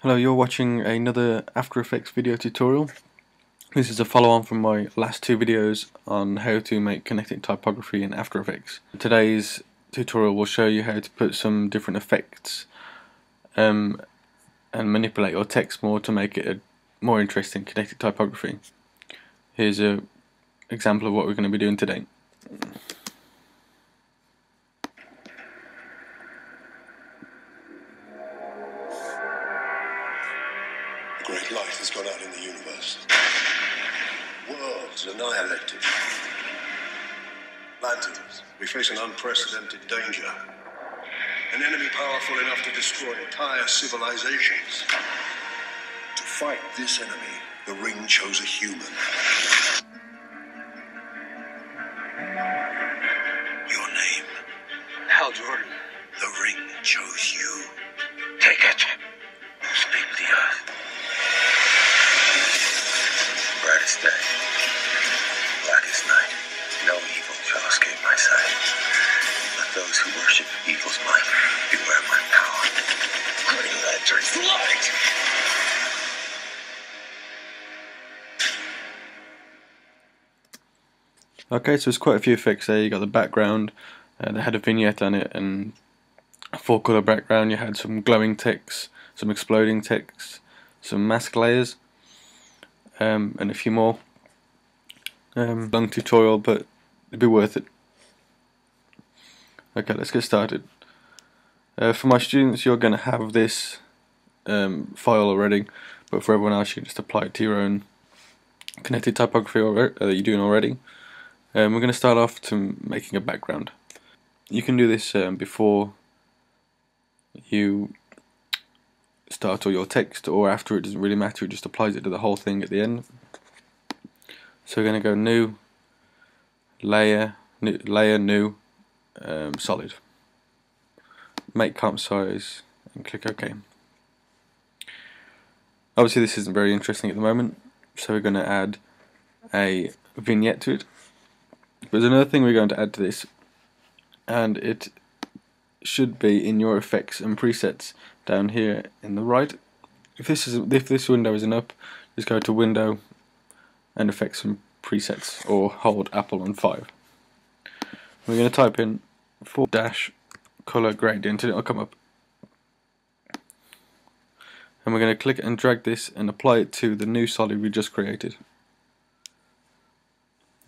Hello, you're watching another After Effects video tutorial. This is a follow-on from my last two videos on how to make kinetic typography in After Effects. Today's tutorial will show you how to put some different effects and manipulate your text more to make it a more interesting kinetic typography. Here's an example of what we're going to be doing today. A great light has gone out in the universe. Worlds annihilated. Lanterns, we face an unprecedented danger. An enemy powerful enough to destroy entire civilizations. To fight this enemy, the Ring chose a human. Your name? Hal Jordan. The Ring chose you. Take it. Sweep the earth. Brightest day, blackest night, no evil shall escape my sight. Let those who worship evil's might beware my power. Green Lantern's light! Okay, so there's quite a few effects there. You got the background, they had a vignette on it, and a 4-color background. You had some glowing text, some exploding text, some mask layers, and a few more. Long tutorial, but it'd be worth it. Okay, let's get started. For my students, you're going to have this file already, but for everyone else, you just apply it to your own kinetic typography that you're doing already. We're going to start off to making a background. You can do this before you start all your text or after. It doesn't really matter, it just applies it to the whole thing at the end. So we're going to go new, layer, new, solid. Make comp size and click OK. Obviously this isn't very interesting at the moment, so we're going to add a vignette to it. There's another thing we're going to add to this, and it should be in your effects and presets down here in the right. If this window isn't up, just go to Window and Effects and Presets, or hold Apple on 5. We're going to type in _color gradient and it'll come up. And we're going to click and drag this and apply it to the new solid we just created.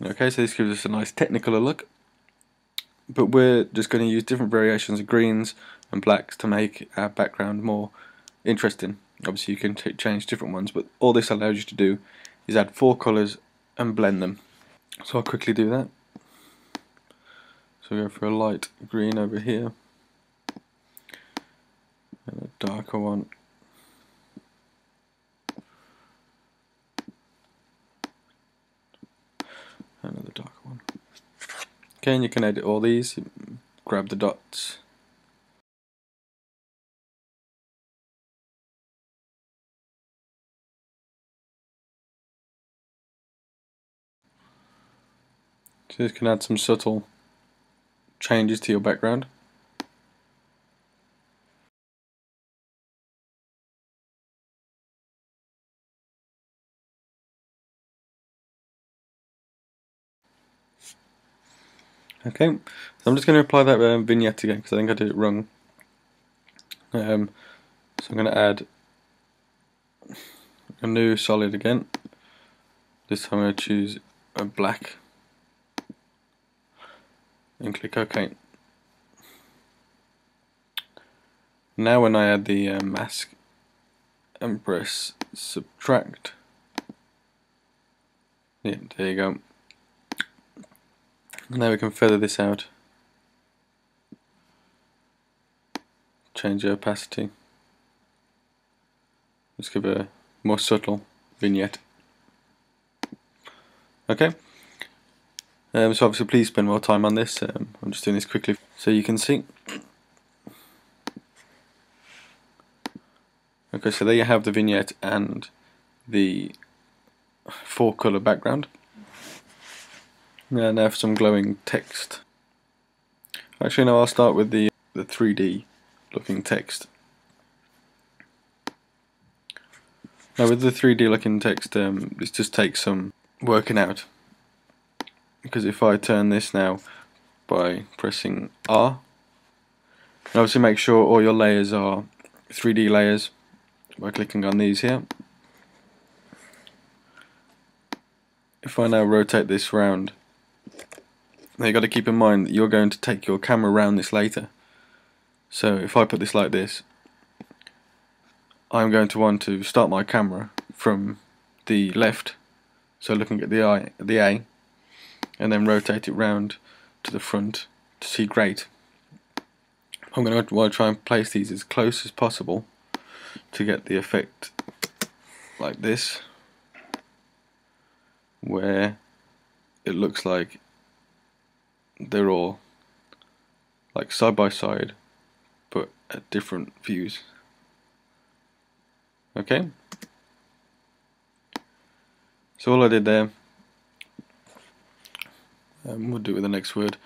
Okay, so this gives us a nice technicolor look, but we're just going to use different variations of greens and blacks to make our background more interesting. Obviously you can change different ones, but all this allows you to do is add 4 colors and blend them. So I'll quickly do that. So we go for a light green over here, and a darker one. Another darker one. Okay, and you can edit all these. Grab the dots. So this can add some subtle changes to your background. Okay, so I'm just going to apply that vignette again because I think I did it wrong. So I'm going to add a new solid again. This time I'm going to choose a black and click OK. Now when I add the mask and press subtract, yeah, there you go. Now we can feather this out, change the opacity, just give a more subtle vignette. Okay, so obviously please spend more time on this. I'm just doing this quickly so you can see. Okay, so there you have the vignette and the 4-color background. Now for some glowing text. Actually no, I'll start with the 3D looking text. Now with the 3D looking text, this just takes some working out, because if I turn this now by pressing R, and obviously make sure all your layers are 3D layers by clicking on these here. If I now rotate this round, now you've got to keep in mind that you're going to take your camera around this later. So if I put this like this, I'm going to want to start my camera from the left, so looking at the A, and then rotate it round to the front to see great. I'm going to want to try and place these as close as possible to get the effect like this, where it looks like they're all like side by side but at different views. Okay, so all I did there, we'll do it with the next word.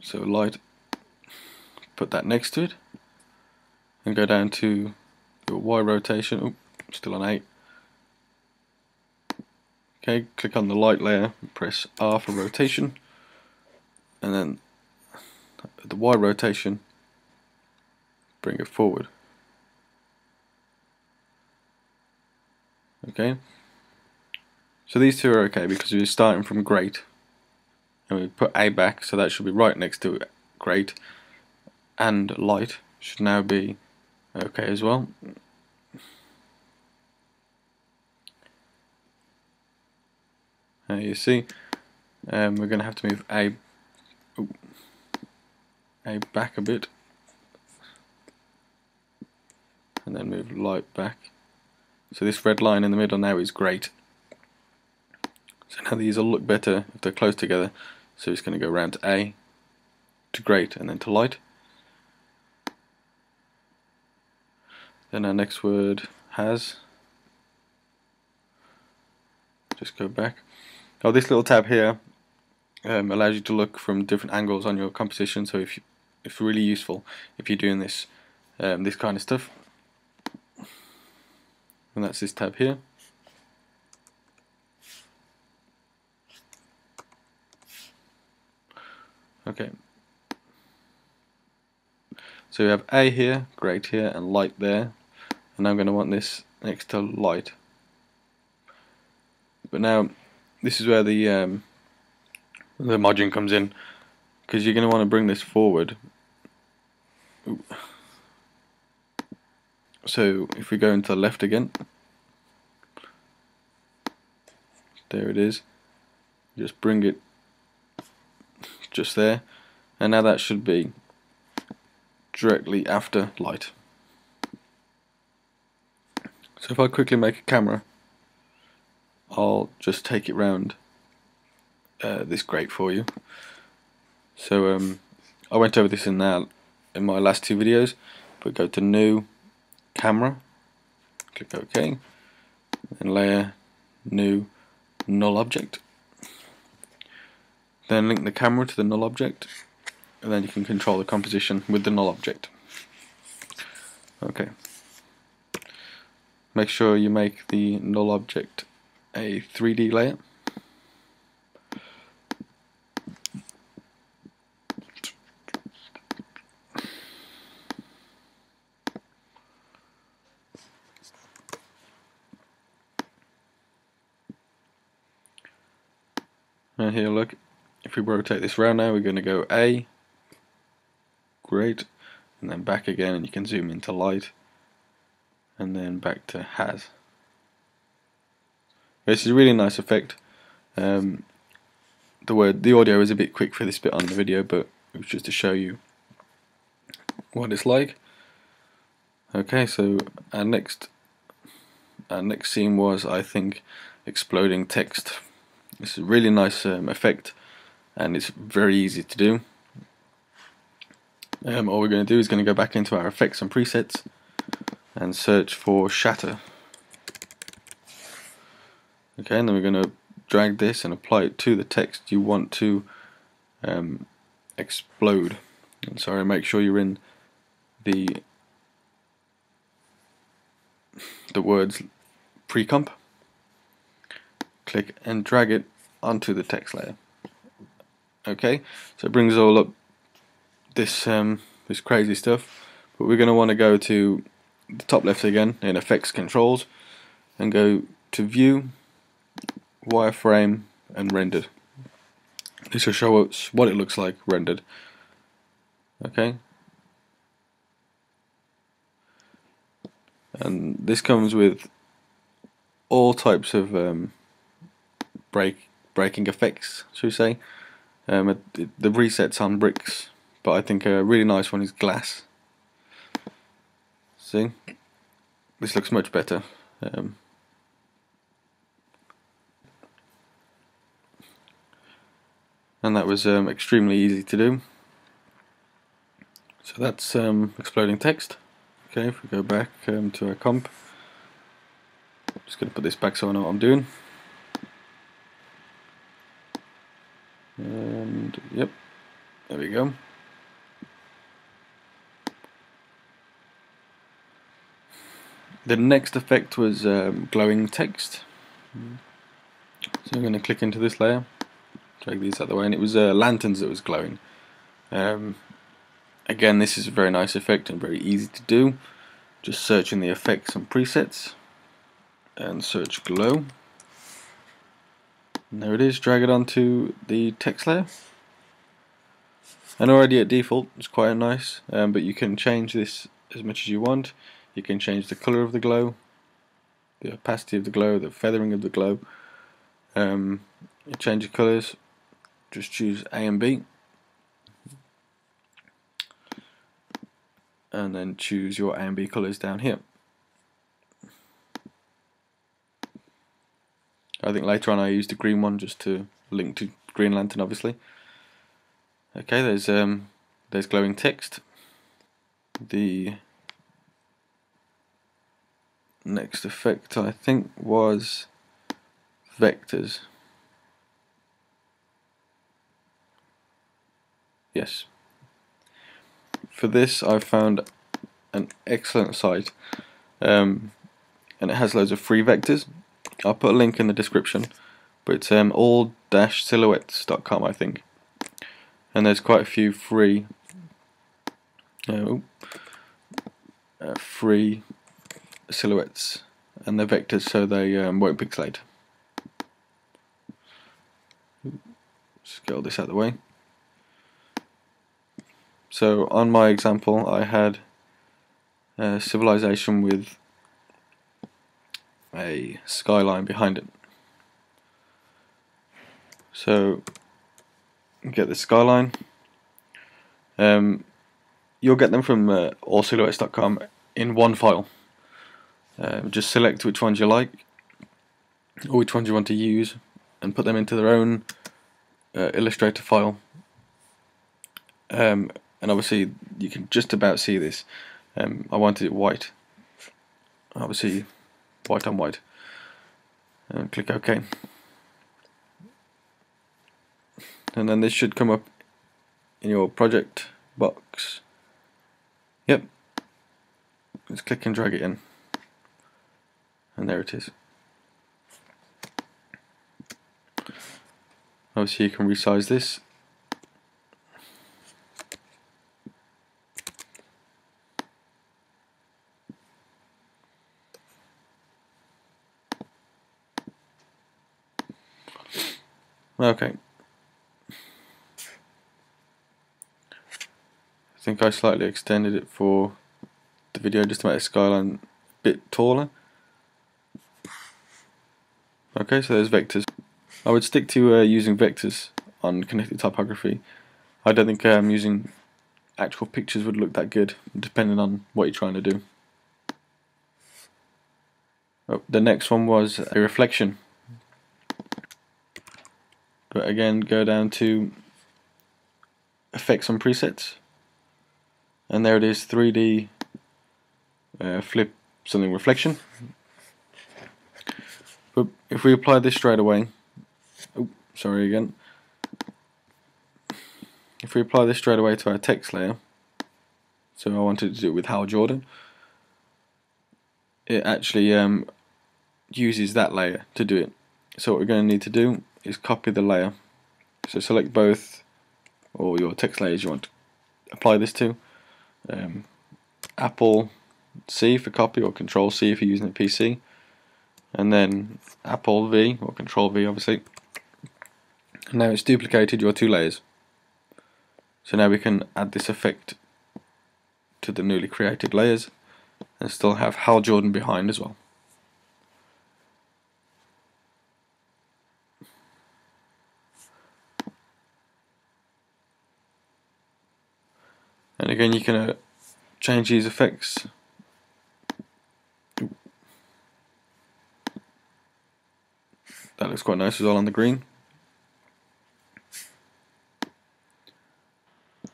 So light, put that next to it, and go down to your Y rotation. Oh, still on 8. Okay, click on the light layer, press R for rotation, and then the Y rotation, bring it forward. Okay, so these two are okay because we're starting from great, and we put A back, so that should be right next to great, and light should now be okay as well. Now you see, we're going to have to move A back a bit, and then move light back. So this red line in the middle now is great. So now these will look better if they're close together. So it's going to go around to A, to great, and then to light. Then our next word has. Just go back. Oh, this little tab here allows you to look from different angles on your composition. So it's really useful if you're doing this this kind of stuff. And that's this tab here. Okay. So we have A here, great here, and light there. And I'm going to want this next to light. But now this is where the margin comes in, because you're going to want to bring this forward. Ooh. So if we go into the left again, there it is. Just bring it just there, and now that should be directly after light. So if I quickly make a camera, I'll just take it round this grate for you. So I went over this in my last 2 videos, but go to New, Camera, click OK, and Layer, New, Null Object. Then link the camera to the null object, and then you can control the composition with the null object. Okay. Make sure you make the null object a 3D layer. And here, look, if we rotate this round now, we're going to go A, great, and then back again, and you can zoom into light, and then back to has. This is a really nice effect. The audio is a bit quick for this bit on the video, but it was just to show you what it's like. Okay, so our next scene was, I think, exploding text. It's a really nice effect, and it's very easy to do. All we're going to do is going to go back into our effects and presets and search for shatter. Okay, and then we're going to drag this and apply it to the text you want to explode. And sorry, make sure you're in the the words pre-comp, click and drag it onto the text layer. Okay, so it brings all up this this crazy stuff, but we're going to want to go to the top left again in Effects Controls and go to View, Wireframe and Rendered. This will show us what it looks like rendered. Okay, and this comes with all types of breaking effects, should we say. The reset's on bricks, but I think a really nice one is glass. See, this looks much better. And that was extremely easy to do. So that's exploding text. Okay, if we go back to our comp, just going to put this back so I know what I'm doing. And yep, there we go. The next effect was glowing text. So I'm going to click into this layer, drag these out of the way, and it was lanterns that was glowing. Again, this is a very nice effect and very easy to do. Just search in the effects and presets and search glow. And there it is, drag it onto the text layer. And already at default it's quite nice, but you can change this as much as you want. You can change the color of the glow, the opacity of the glow, the feathering of the glow. You change the colors, just choose A and B, and then choose your A and B colors down here. I think later on I used the green one just to link to Green Lantern, obviously. Okay, there's glowing text. The next effect I think was vectors. Yes. For this I found an excellent site, and it has loads of free vectors. I'll put a link in the description, but it's all-silhouettes.com I think, and there's quite a few free free silhouettes, and they're vectors so they won't pixelate. Just get all this out of the way. So on my example I had a civilization with a skyline behind it. So get the skyline. You'll get them from allsilhouettes.com in one file. Just select which ones you like or which ones you want to use and put them into their own Illustrator file. And obviously you can just about see this. I wanted it white, obviously white on white, and click OK, and then this should come up in your project box. Yep, just click and drag it in, and there it is. Obviously you can resize this. Okay. I think I slightly extended it for the video just to make the skyline a bit taller. Okay, so there's vectors. I would stick to using vectors on Kinetic Typography. I don't think using actual pictures would look that good, depending on what you're trying to do. Oh, the next one was a reflection. But again, go down to Effects and Presets, and there it is, 3D flip something reflection. But if we apply this straight away, oh, sorry again. If we apply this straight away to our text layer, so I wanted to do it with Hal Jordan, it actually uses that layer to do it. So what we're going to need to do is copy the layer. So select both or your text layers you want to apply this to. Apple C for copy, or Control C if you're using a PC, and then Apple V or Control V obviously. And now it's duplicated your two layers. So now we can add this effect to the newly created layers and still have Hal Jordan behind as well. And again, you can change these effects. That looks quite nice as well on the green.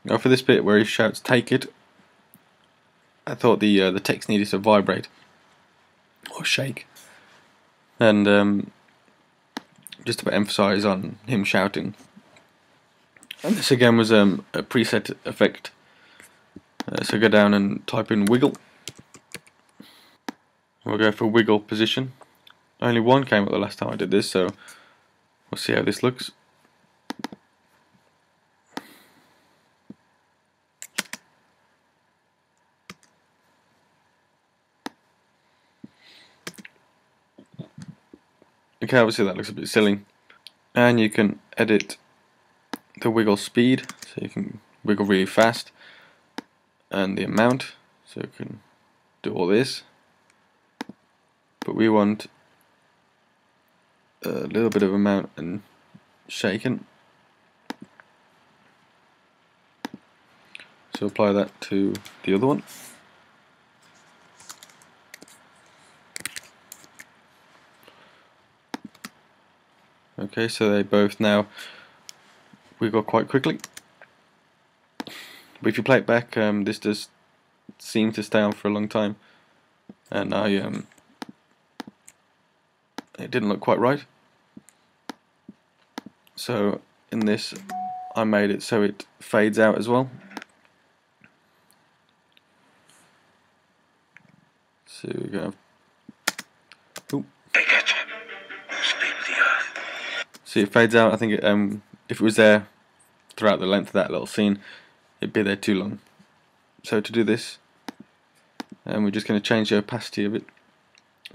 Now for this bit where he shouts "take it," I thought the text needed to vibrate or shake, and just to emphasise on him shouting. And this again was a preset effect. So go down and type in wiggle. We'll go for wiggle position. Only one came up the last time I did this, so we'll see how this looks. Okay, obviously that looks a bit silly. And you can edit the wiggle speed, so you can wiggle really fast, and the amount, so you can do all this. But we want a little bit of amount and shaken. So apply that to the other one. Okay, so they both now wiggle quite quickly. But if you play it back, this does seem to stay on for a long time, and it didn't look quite right. So in this, I made it so it fades out as well. So we're gonna see it fades out. I think if it was there throughout the length of that little scene, it'd be there too long. So to do this, we're just going to change the opacity of it.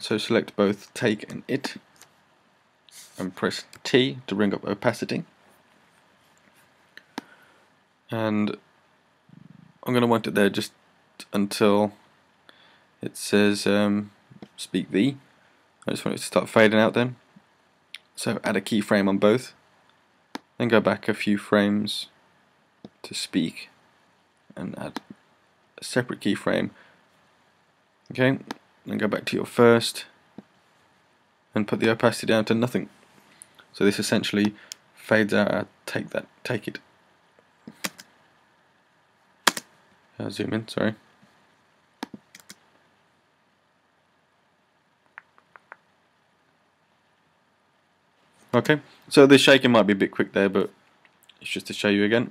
So select both take and it, and press T to bring up opacity. And I'm going to want it there just until it says speak thee. I just want it to start fading out then. So add a keyframe on both, then go back a few frames to speak and add a separate keyframe. Okay, then go back to your first and put the opacity down to nothing. So this essentially fades out. Take it. I'll zoom in, sorry. Okay, so the shaking might be a bit quick there, but it's just to show you again.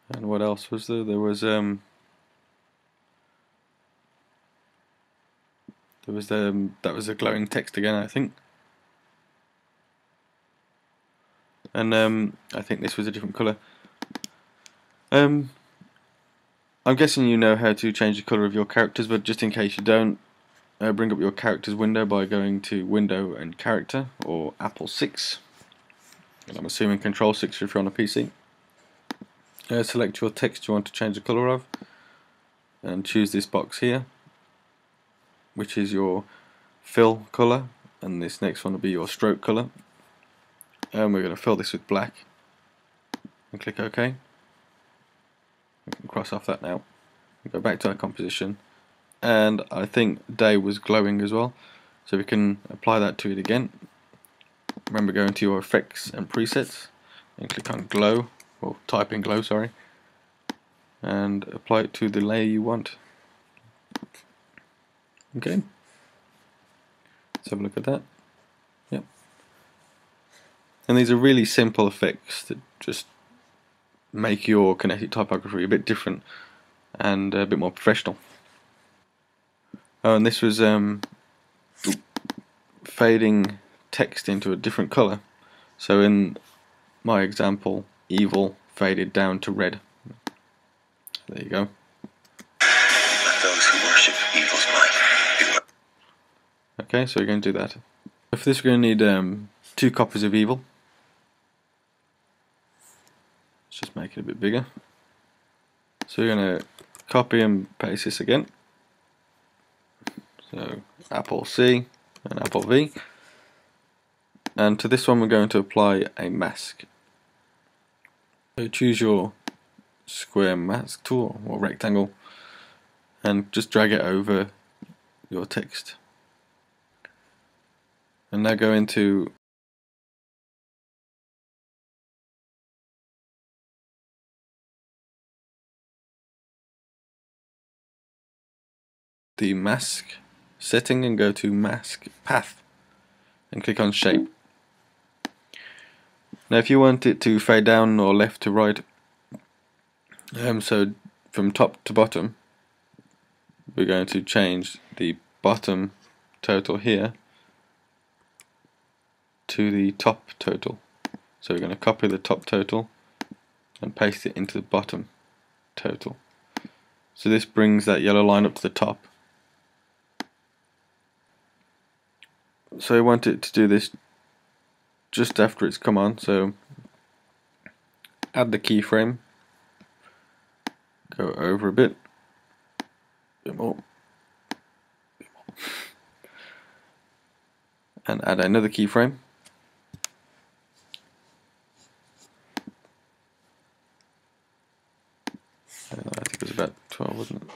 And what else was there? There was that was a glowing text again, I think. And I think this was a different colour. I'm guessing you know how to change the colour of your characters, but just in case you don't, bring up your characters window by going to Window and Character, or Apple 6. And I'm assuming Control 6 if you're on a PC. Select your text you want to change the colour of, and choose this box here, which is your fill colour, and this next one will be your stroke colour. And we're going to fill this with black, and click OK. We can cross off that now. Go back to our composition, and I think day was glowing as well, so we can apply that to it again. Remember, go into your effects and presets and click on glow, or type in glow, sorry, and apply it to the layer you want. Okay, let's have a look at that. Yep. And these are really simple effects that just make your kinetic typography a bit different and a bit more professional. Oh, and this was fading text into a different colour. So in my example, evil faded down to red. There you go. Let those who worship evil's might beware. Okay, so we're going to do that. For this, we're going to need 2 copies of evil. Let's just make it a bit bigger. So we're going to copy and paste this again. So Apple C and Apple V. And to this one we're going to apply a mask. So choose your square mask tool or rectangle and just drag it over your text. And now go into the mask setting and go to mask path and click on shape. Now if you want it to fade down or left to right, so from top to bottom, we're going to change the bottom total here to the top total. So we're going to copy the top total and paste it into the bottom total. So this brings that yellow line up to the top. So we want it to do this just after it's come on, so add the keyframe, go over a bit more, and add another keyframe. I think it was about 12, wasn't it?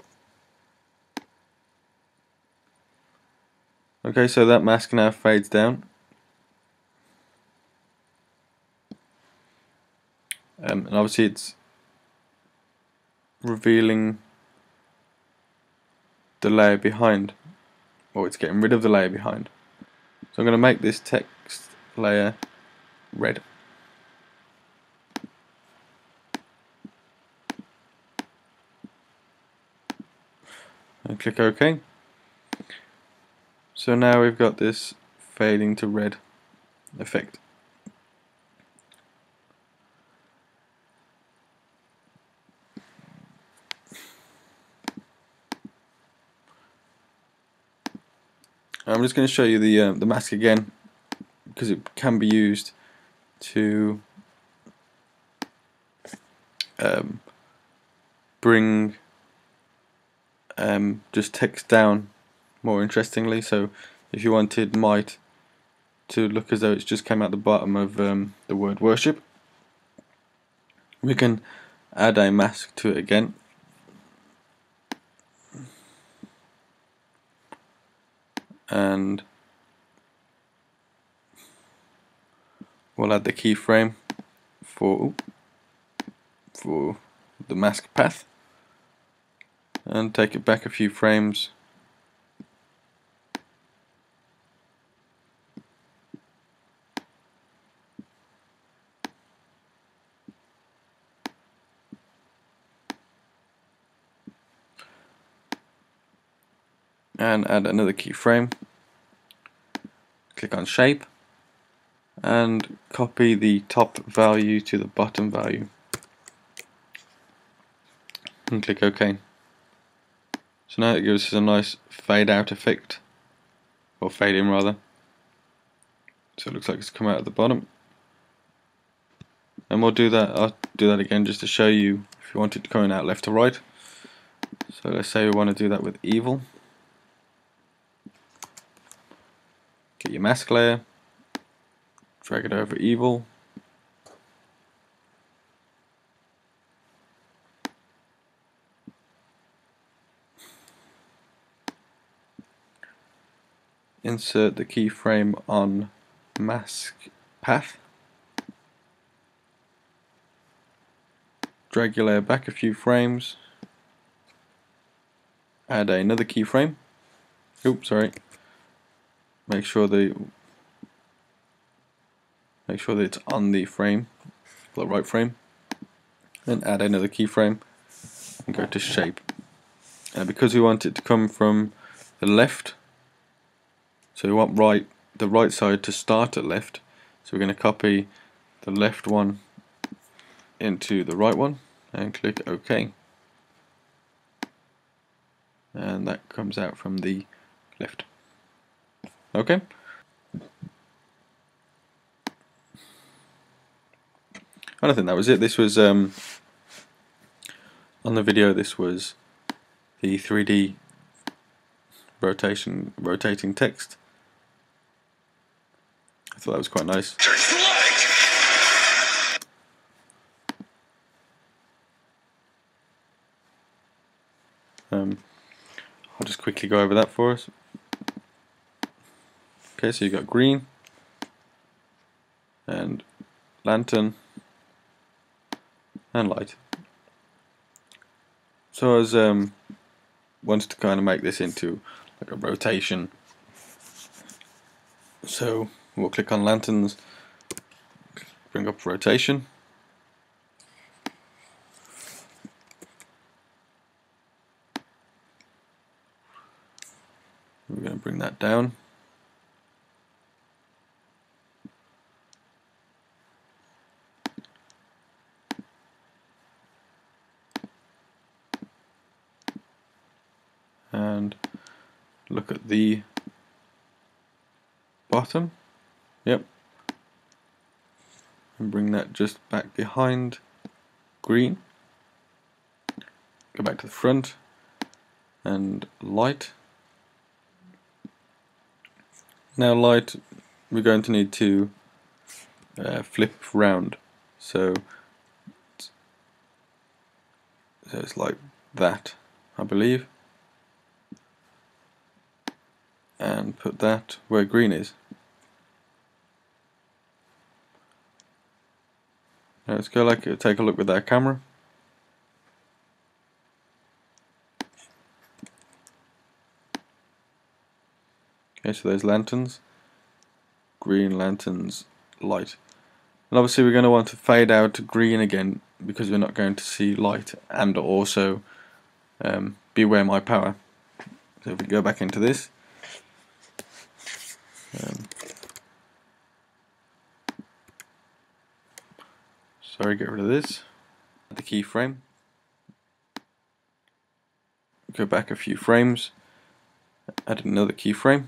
Okay, so that mask now fades down. And obviously it's revealing the layer behind, or it's getting rid of the layer behind. So I'm going to make this text layer red. And click OK. So now we've got this fading to red effect. I'm just going to show you the mask again, because it can be used to bring just text down more interestingly. So if you wanted might to look as though it's just came out the bottom of the word worship, we can add a mask to it again. And we'll add the keyframe for the mask path and take it back a few frames. And add another keyframe, click on shape and copy the top value to the bottom value and click OK. So now it gives us a nice fade out effect, or fade in rather. So it looks like it's come out at the bottom. And we'll do that, I'll do that again just to show you if you want it going out left to right. So let's say we want to do that with evil. Get your mask layer, drag it over evil, insert the keyframe on mask path, drag your layer back a few frames, add another keyframe, oops sorry, make sure that it's on the frame, the right frame, and add another keyframe and go to shape. because we want it to come from the left, so we want the right side to start at left, so we're going to copy the left one into the right one and click OK, and that comes out from the left. Okay. And I think that was it. This was on the video. This was the 3D rotating text. I thought that was quite nice. I'll just quickly go over that for us. Okay, so you've got green and lantern and light. So I was wanted to kind of make this into like a rotation. So we'll click on lanterns, bring up rotation. We're going to bring that down. And look at the bottom. Yep. And bring that just back behind green. Go back to the front and light. Now light, we're going to need to flip round. So it's like that, I believe. And put that where green is. Now let's go take a look with our camera. Okay, so there's lanterns, green, lanterns, light. And obviously we're going to want to fade out to green again because we're not going to see light, and also beware my power. So if we go back into this, sorry, get rid of this, the keyframe, go back a few frames, add another keyframe,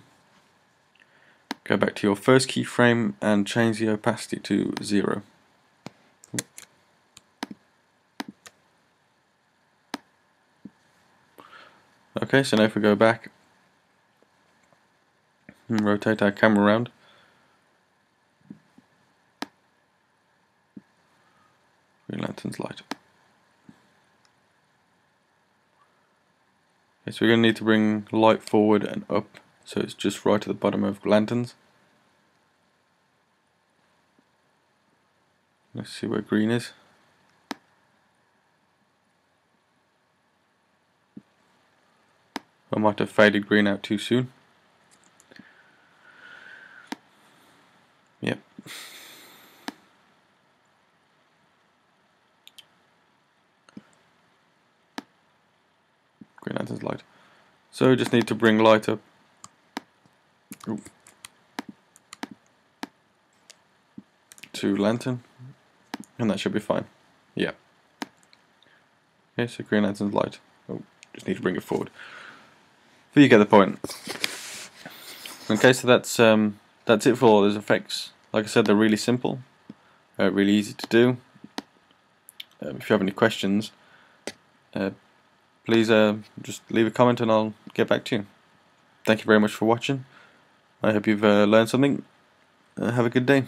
go back to your first keyframe and change the opacity to 0. Okay, so now if we go back and rotate our camera around, green lantern's light. Okay, so we're going to need to bring light forward and up, so it's just right at the bottom of lanterns. Let's see where green is. I might have faded green out too soon. Yep. Green lantern's light. So we just need to bring light up. Ooh. To lantern, and that should be fine. Yeah. Okay, so green lantern's light. Oh, just need to bring it forward. But you get the point. Okay, so that's it for all those effects. Like I said, they're really simple, really easy to do. If you have any questions, please just leave a comment and I'll get back to you. Thank you very much for watching. I hope you've learned something. Have a good day.